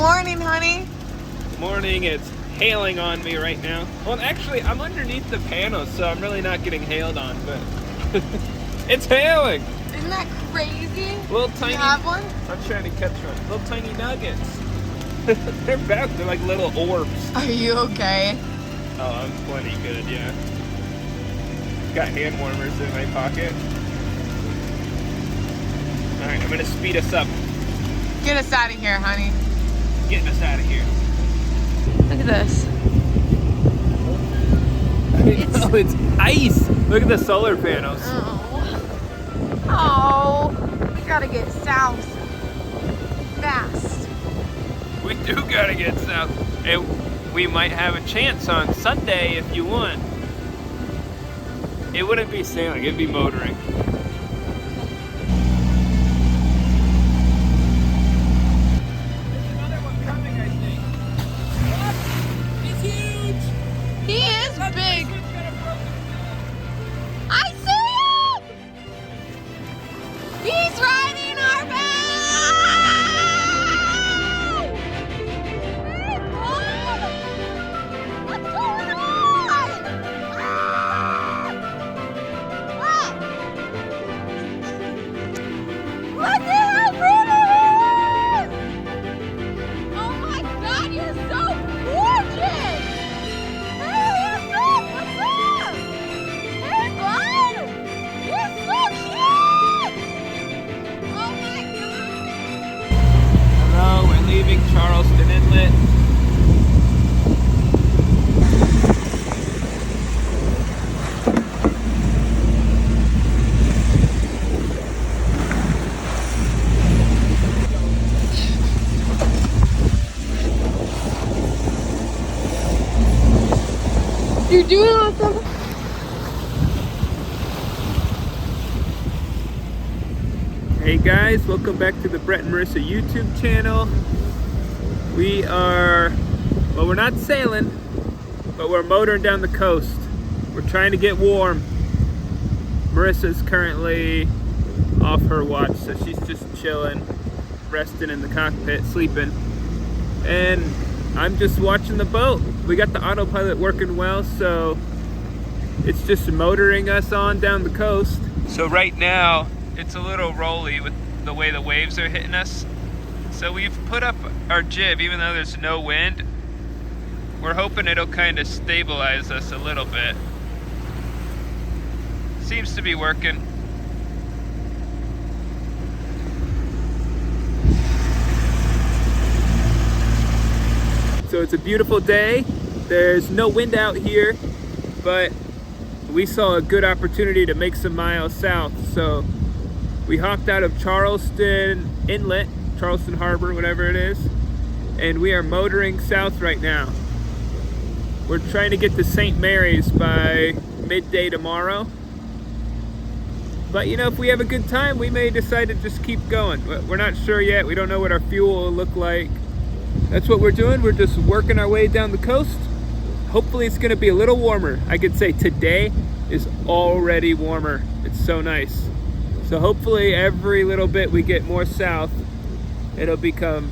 morning, honey. Morning. It's hailing on me right now. Well, actually, I'm underneath the panel, so I'm really not getting hailed on, but it's hailing. Isn't that crazy? Little tiny. You have one? I'm trying to catch one. Little tiny nuggets. They're back. They're like little orbs. Are you okay? Oh, I'm plenty good, yeah. Got hand warmers in my pocket. All right, I'm gonna speed us up. Get us out of here, honey. Getting us out of here. Look at this. It's ice. Look at the solar panels. Oh, we gotta get south fast. We do gotta get south. And we might have a chance on Sunday if you want. It wouldn't be sailing, it'd be motoring. He is big. I see him! He's riding our boat! Hey, Bob! What's going on? What the hell, Bruno? Oh my God, you're so gorgeous! Hello, we're leaving Charleston Inlet. You're doing awesome. Hey guys, welcome back to the Brett and Marissa YouTube channel. We are, well, we're not sailing, but we're motoring down the coast. We're trying to get warm. Marissa's currently off her watch, so she's just chilling, resting in the cockpit, sleeping. And I'm just watching the boat. We got the autopilot working well, so it's just motoring us on down the coast. So right now, it's a little rolly with the way the waves are hitting us. So we've put up our jib, even though there's no wind. We're hoping it'll kind of stabilize us a little bit. Seems to be working. So it's a beautiful day. There's no wind out here, but we saw a good opportunity to make some miles south. So we hopped out of Charleston Inlet, Charleston Harbor, whatever it is, and we are motoring south right now. We're trying to get to St. Mary's by midday tomorrow. But you know, if we have a good time, we may decide to just keep going. We're not sure yet. We don't know what our fuel will look like. That's what we're doing. We're just working our way down the coast. Hopefully it's gonna be a little warmer. I could say today is already warmer. It's so nice. So hopefully every little bit we get more south, it'll become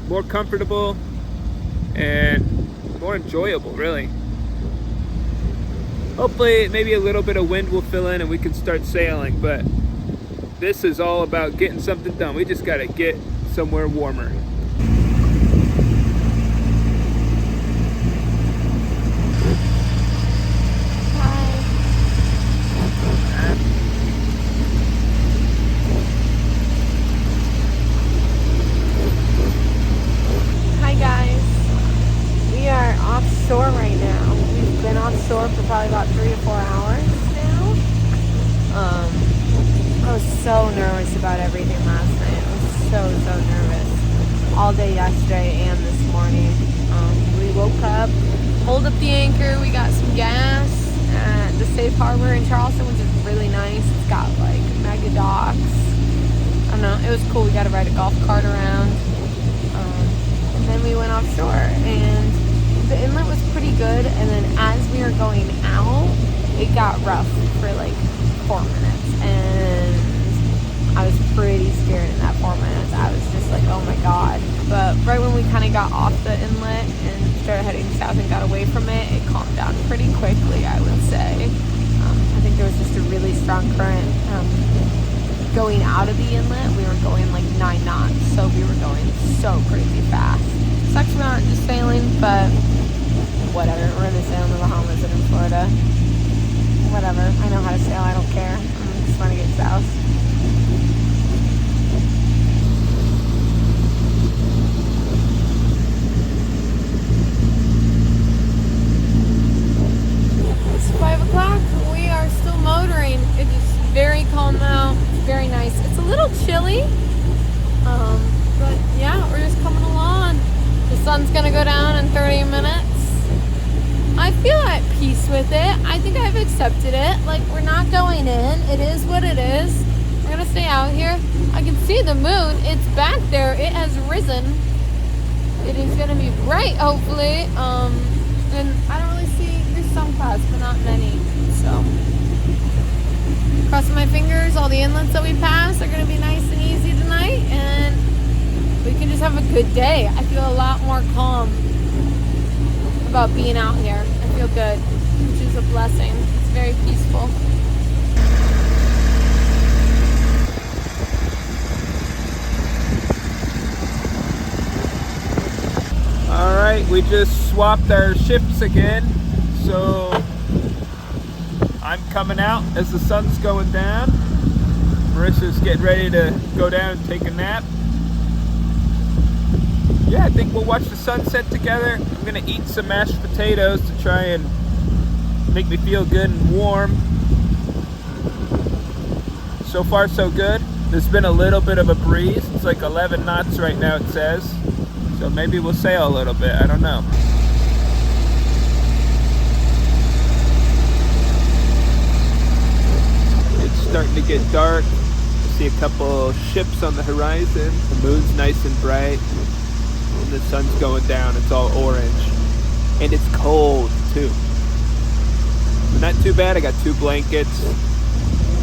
more comfortable and more enjoyable, really. Hopefully maybe a little bit of wind will fill in and we can start sailing, but this is all about getting something done. We just gotta get somewhere warmer. Offshore right now. We've been offshore for probably about 3 to 4 hours now. I was so nervous about everything last night. I was so nervous. All day yesterday and this morning. We woke up, pulled up the anchor, we got some gas at the safe harbor in Charleston, which is really nice. It's got like mega docks. I don't know, it was cool. We got to ride a golf cart around. And then we went offshore and the inlet was pretty good, and then as we were going out, it got rough for like 4 minutes, and I was pretty scared in that 4 minutes. I was just like, oh my God. But right when we kind of got off the inlet and started heading south and got away from it, it calmed down pretty quickly, I would say. I think there was just a really strong current going out of the inlet. We were going like 9 knots, so we were going so crazy fast. Sucks we're not just sailing, but whatever. We're gonna sail in the Bahamas and in Florida. Whatever. I know how to sail. I don't care. I just want to get south. It's 5 o'clock. We are still motoring. It is very calm now. It's very nice. It's a little chilly, but yeah, we're just coming along. The sun's gonna go down in 30 minutes. I feel at peace with it. I think I've accepted it. Like, we're not going in. It is what it is. We're gonna stay out here. I can see the moon. It's back there. It has risen. It is gonna be bright, hopefully. And I don't really see, there's some clouds, but not many. So, crossing my fingers. All the inlets that we pass are gonna be nice and easy tonight, and we can just have a good day. I feel a lot more calm about being out here. I feel good, which is a blessing. It's very peaceful. All right, we just swapped our shifts again. So I'm coming out as the sun's going down. Marissa's getting ready to go down and take a nap. Yeah, I think we'll watch the sunset together. I'm gonna eat some mashed potatoes to try and make me feel good and warm. So far, so good. There's been a little bit of a breeze. It's like 11 knots right now, it says. So maybe we'll sail a little bit. I don't know. It's starting to get dark. I see a couple ships on the horizon. The moon's nice and bright. And the sun's going down. It's all orange. And it's cold, too. But not too bad. I got 2 blankets.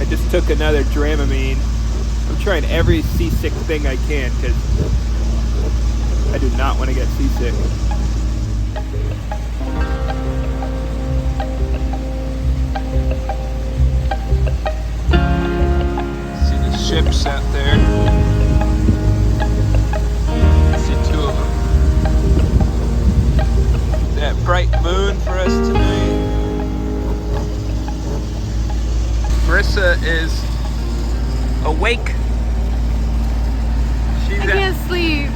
I just took another Dramamine. I'm trying every seasick thing I can because I do not want to get seasick. See the ships out there. I see 2 of them. That bright moon for us tonight. Marissa is awake. I can't sleep.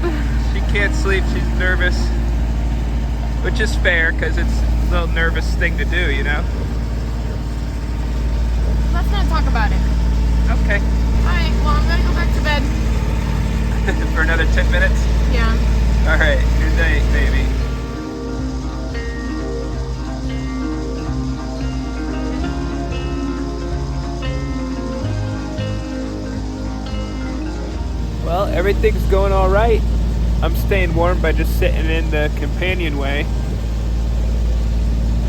She can't sleep. She's nervous, which is fair because it's a little nervous thing to do, you know? Let's not talk about it. Okay. Alright, well, I'm gonna go back to bed. For another 10 minutes? Yeah. All right. Good night, baby. Well, everything's going all right. I'm staying warm by just sitting in the companionway.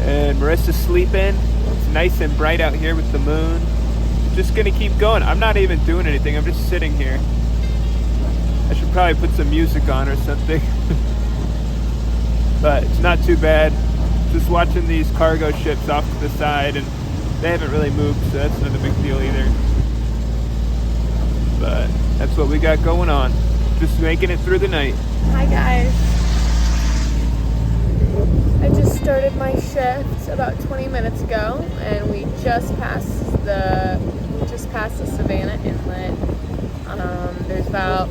And Marissa's sleeping. It's nice and bright out here with the moon. I'm just gonna keep going. I'm not even doing anything. I'm just sitting here. I should probably put some music on or something. But it's not too bad. Just watching these cargo ships off to the side, and they haven't really moved, so that's not a big deal either. But that's what we got going on. Just making it through the night. Hi guys. I just started my shift about 20 minutes ago, and we just passed the Savannah Inlet. There's about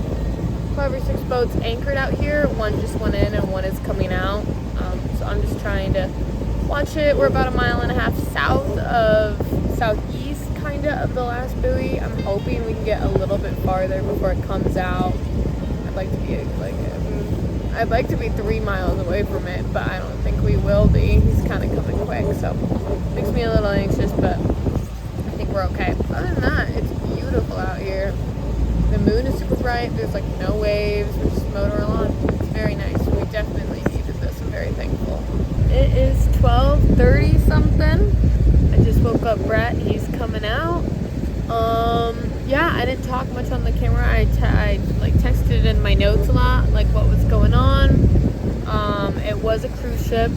5 or 6 boats anchored out here. One just went in and one is coming out. So I'm just trying to watch it. We're about 1.5 miles southeast kinda of the last buoy. I'm hoping we can get a little bit farther before it comes out. I'd like to be 3 miles away from it, but I don't think we will be. He's kind of coming quick, so makes me a little anxious, but I think we're okay. Other than that, it's beautiful out here. The moon is super bright. There's like no waves. We're just motoring along. It's very nice. We definitely needed this. I'm very thankful. It is 12:30 something. I just woke up Brett. He's coming out. yeah, I didn't talk much on the camera. I like texted in my notes a lot, like what was going on. It was a cruise ship,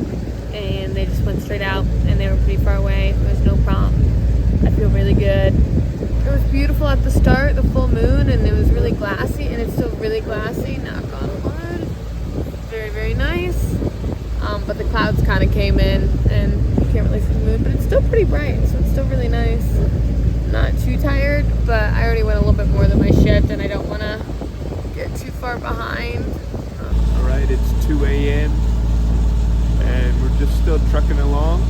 and they just went straight out, and they were pretty far away. There was no problem. I feel really good. It was beautiful at the start, the full moon, and it was really glassy, and it's still really glassy. Knock on wood. Very, very nice. But the clouds kind of came in, and you can't really see the moon, but it's still pretty bright, so it's still really nice. Not too tired, but I already went a little bit more than my shift, and I don't want to get too far behind. All right, it's 2 a.m. and we're just still trucking along.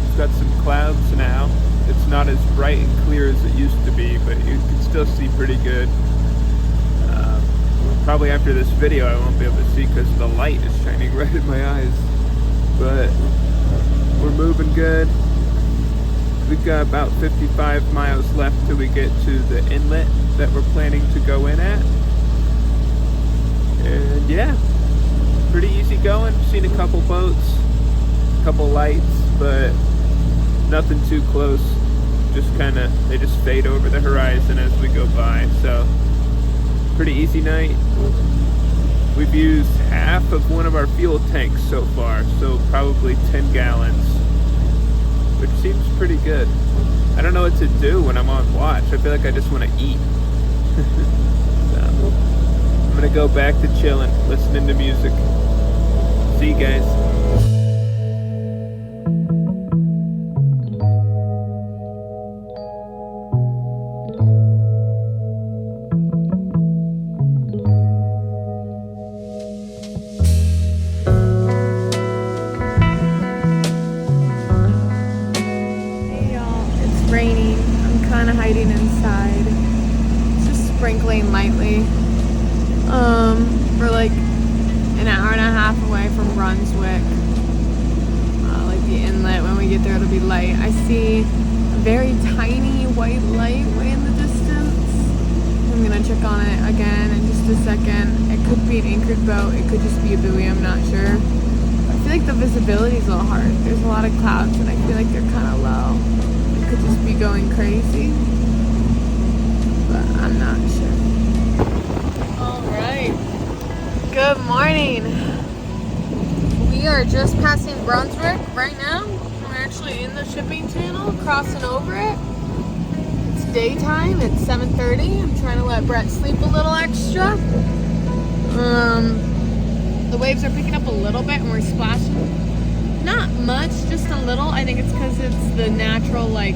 We've got some clouds now. It's not as bright and clear as it used to be, but you can still see pretty good. Probably after this video I won't be able to see because the light is shining right in my eyes. But we're moving good. We've got about 55 miles left till we get to the inlet that we're planning to go in at. And yeah, pretty easy going. Seen a couple boats, a couple lights, but nothing too close. Just kind of, they just fade over the horizon as we go by. So pretty easy night. We've used half of one of our fuel tanks so far, so probably 10 gallons, which seems pretty good. I don't know what to do when I'm on watch. I feel like I just want to eat. So, I'm gonna go back to chilling, listening to music. See you guys. Raining. I'm kind of hiding inside. It's just sprinkling lightly. We're like an hour and a half away from Brunswick. Like the inlet. When we get there, it'll be light. I see a very tiny white light way in the distance. I'm gonna check on it again in just a second. It could be an anchored boat. It could just be a buoy. I'm not sure. I feel like the visibility is a little hard. There's a lot of clouds, and I feel like they're kind of low. Could just be going crazy, but I'm not sure. All right, good morning. We are just passing Brunswick right now. We're actually in the shipping channel, crossing over it. It's daytime. It's 7:30. I'm trying to let Brett sleep a little extra. The waves are picking up a little bit, and we're splashing. Not much, just a little. I think it's because it's the natural like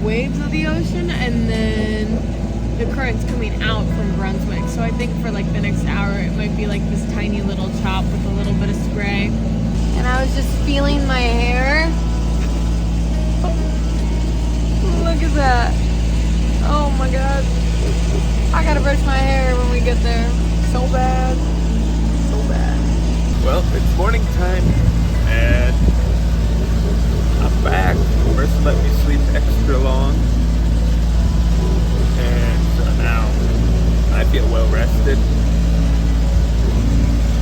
waves of the ocean, and then the current's coming out from Brunswick. So I think for like the next hour it might be like this tiny little chop with a little bit of spray. And I was just feeling my hair. Look at that. Oh my god. I gotta brush my hair when we get there. So bad. So bad. Well, it's morning time. And I'm back. First let me sleep extra long. And so now I feel well rested.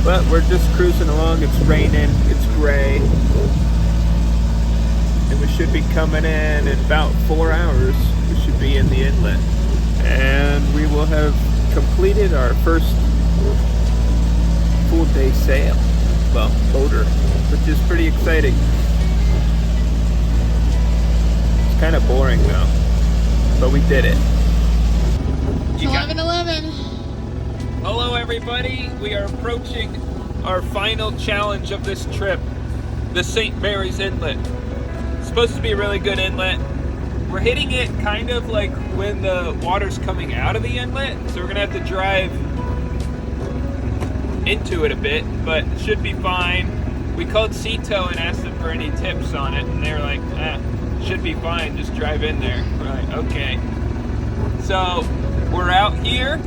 But we're just cruising along. It's raining. It's gray. And we should be coming in about 4 hours. We should be in the inlet. And we will have completed our first full day sail. Well, boater. Which is pretty exciting. It's kind of boring though, but we did it. 11:11. Hello everybody, we are approaching our final challenge of this trip, the St. Mary's Inlet. It's supposed to be a really good inlet. We're hitting it kind of like when the water's coming out of the inlet, so we're gonna have to drive into it a bit, but it should be fine. We called Cito and asked them for any tips on it, and they were like, should be fine, just drive in there. We're like, okay. So, we're out here,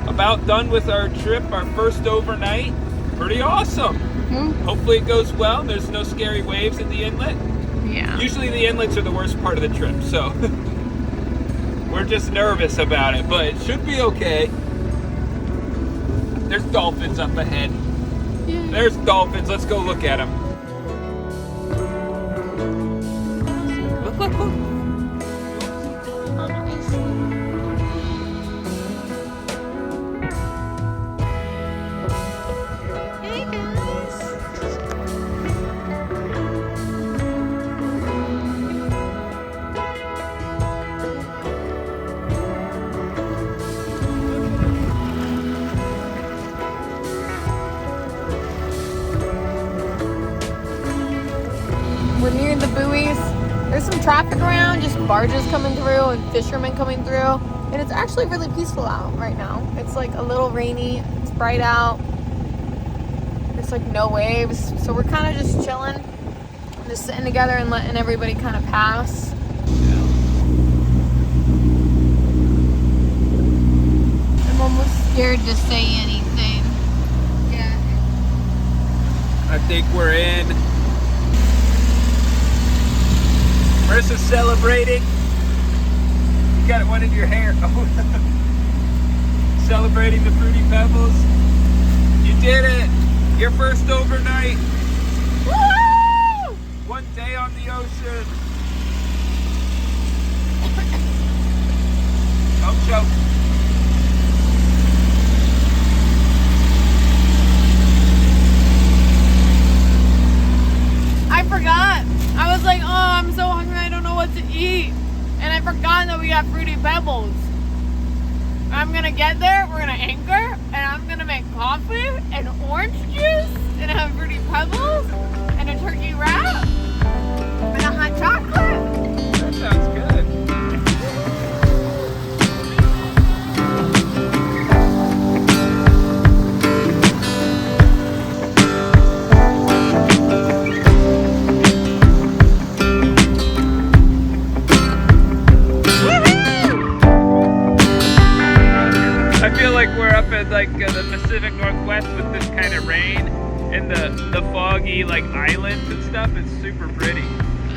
about done with our trip, our first overnight. Pretty awesome. Mm-hmm. Hopefully it goes well. There's no scary waves in the inlet. Yeah. Usually the inlets are the worst part of the trip, so we're just nervous about it, but it should be okay. There's dolphins up ahead. Yeah. There's dolphins. Let's go look at them. Look. There's some traffic around, just barges coming through and fishermen coming through. And it's actually really peaceful out right now. It's like a little rainy, it's bright out. There's like no waves. So we're kind of just chilling, just sitting together and letting everybody kind of pass. I'm almost scared to say anything. Yeah. I think we're in. Marissa's celebrating. You got one in your hair. Oh. Celebrating the Fruity Pebbles. You did it. Your first overnight. Woo! One day on the ocean. Don't choke. I forgot. I was like, oh, I'm so hungry, I don't know what to eat. And I forgot that we got Fruity Pebbles. I'm gonna get there, we're gonna anchor, and I'm gonna make coffee and orange juice, and have Fruity Pebbles, and a turkey wrap, and a hot chocolate. That sounds good. I feel like we're up at like the Pacific Northwest with this kind of rain and the foggy like islands and stuff. It's super pretty.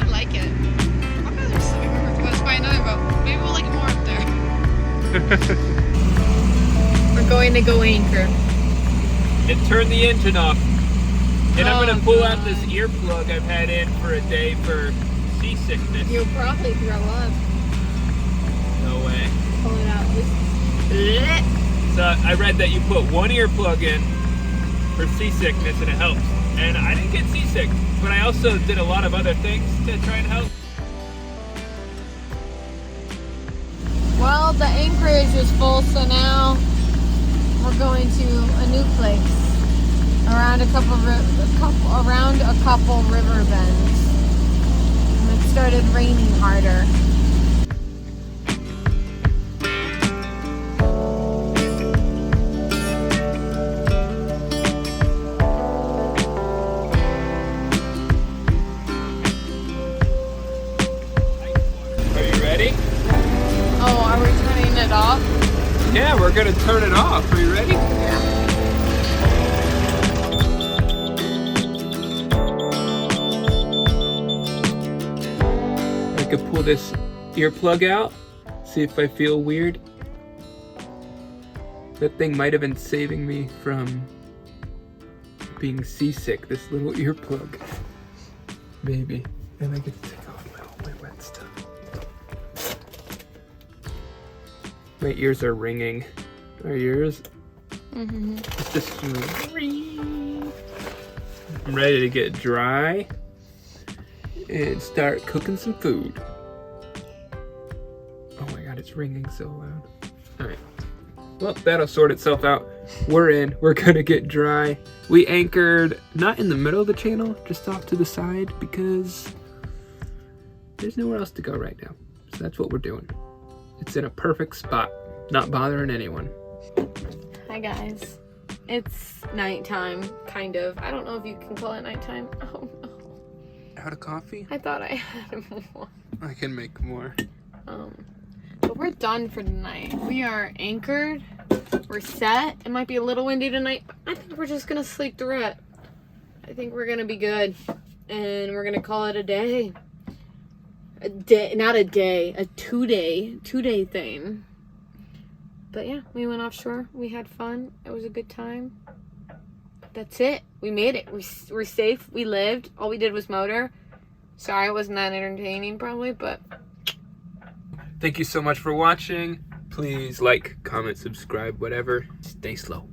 I like it. I'm not the Pacific Northwest by another boat. Maybe we'll like it more up there. We're going to go anchor. And turn the engine off. And I'm gonna pull out God. this earplug I've had in for a day for seasickness. You'll probably throw up. No way. Pull it out. So I read that you put one earplug in for seasickness and it helps. And I didn't get seasick, but I also did a lot of other things to try and help. Well, the anchorage is full, so now we're going to a new place around a couple river bends. And it started raining harder. Are you ready? Oh, are we turning it off? Yeah, we're gonna turn it off. Are you ready? Yeah. I could pull this earplug out, see if I feel weird. That thing might have been saving me from being seasick, this little earplug. Maybe. And I get to take off all my wet stuff. My ears are ringing. Are yours? Mm-hmm. It's just I'm ready to get dry and start cooking some food. Oh my god, it's ringing so loud. Alright. Well, that'll sort itself out. We're in. We're gonna get dry. We anchored not in the middle of the channel, just off to the side because there's nowhere else to go right now. So that's what we're doing. It's in a perfect spot, not bothering anyone. Hi guys. It's nighttime, kind of. I don't know if you can call it nighttime. Oh no. Out of coffee? I thought I had more. I can make more. But we're done for tonight. We are anchored. We're set. It might be a little windy tonight, but I think we're just gonna sleep through it. I think we're gonna be good. And we're gonna call it a day. A day, not a day, a two-day thing. But yeah, we went offshore. We had fun. It was a good time. That's it. We made it. We're safe. We lived. All we did was motor. Sorry it wasn't that entertaining probably, but... Thank you so much for watching. Please like, comment, subscribe, whatever. Stay slow.